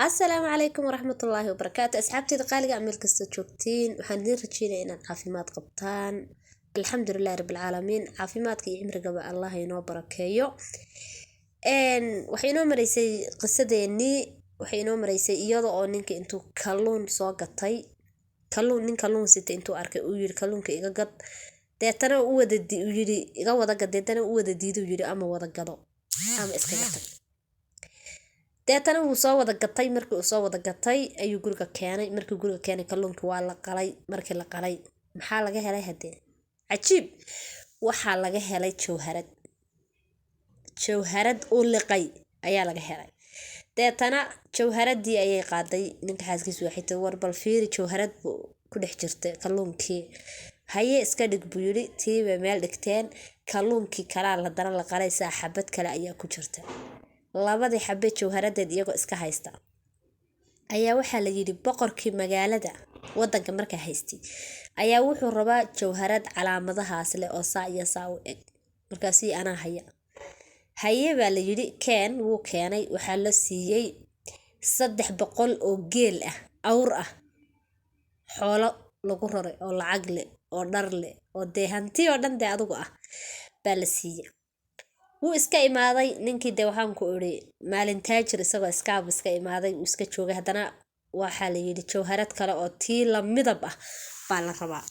السلام عليكم ورحمة الله وبركاته. أصحابتي دقالي أعمل قصة جوكتين وحندين رجينا إن عافيمات قبطان. الحمد لله رب العالمين. عافيمات كي عمر قبل الله ينو بركايو. وحينو مريسي قصة ديني وحينو مريسي إيادو أو نينك انتو كالون سوغتاي كالون ستة انتو أركي ويري كالون كي إيغا قد ديتانا وودا دي ويري إيغا ودا قد ديتانا وودا ديدو ويري أما ودا قدو أما إسكالتك deetana wuu soo wada gatay markii uu soo wada gatay ayuu guriga keenay markii guriga keenay kalluunka waa la qalay markii la qalay maxaa laga helay hadee cajiib waxaa laga helay jawharad oo liqay ayaa laga helay deetana jawharadii ayay qaaday ninka xaaskiisu waxay tahay war bal fiiri jawharad ku dhex jirtay kalluunkii haye iska dhig buu yiri tiiba meel dhigteen kalluunkii kala la daran la qalay saaxabad kale ayaa ku jirta labadii xabbe jawharadeed iyagoo iska haysta ayaa waxaa la yiri boqorkii magaalada wadanka markaa haystay ayaa wuxuu rabaa jawharad calaamadahaas leh oo saa iyo saa u eg markaasi anaa haye baa la yiri keen wuu keenay waxaa la siiyey 300 oo geel ah awr ah xoolo lagu raray oo lacag leh oo dhar leh oo deehanti oo dhan adigu ah baa la siiyey wuu iska imaaday ninkii de waxaan ku ori maalin taajir isagoo iska imaaday uu iska joogay hadana waxa la yiri jawharad kale oo tii la midab ah baa la rabaa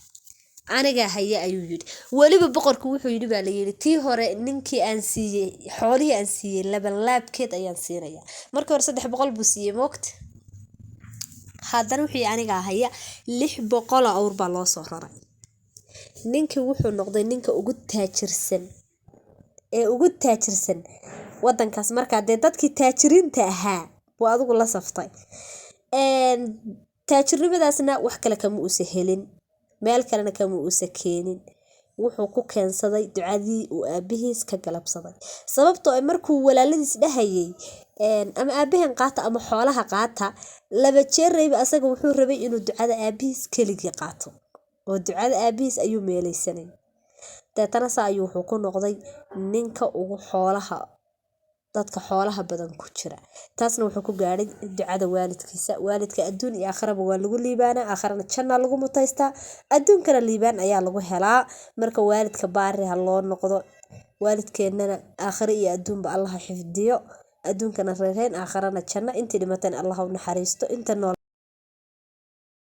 aniga haye ayuu yiri waliba boqorku wuxuu yiri baa la yiri tii hore ninkii aan siiyay xoolihii aan siiyay laban laabkeed ayaan siinaya markii hore 300 buu siiyay moogta haddana wixii aniga haya 600 awr baa loo soo raray ninkii wuxuu noqday ninka ugu taajirsan wadankaas markaa de dadkii taajiriinta ahaa waa adigu la saftay taajirnimadaasna wax kale kama uusa helin meel kalena kama uusa keenin wuxuu ku keensaday ducadii uu aabihiis ka galabsaday sababtoo ay markuu walaaladiis dhahayay ama aabahan qaata ama xoolaha qaata laba jeerayba asaga wuxuu rabay inuu ducada aabihiis keligii qaato oo ducada aabihiis ayuu meelaysanay deetana saa ayuu wuxuu ku noqday ninka ugu dadka xoolaha badan ku jira taasna wuxuu ku gaaray ducada waalidkiisa waalidka adduun iyo aakhiraba waa lagu liibaana aakhirana janna lagu mutaystaa adduunkana liibaan ayaa lagu helaa marka waalidka baari ha loo noqdo waalidkeennana aakhira iyo adduunba Allah xifdiyo adduunkana reereen aakhirana janna intii dhimateen Allah u naxariisto inta nool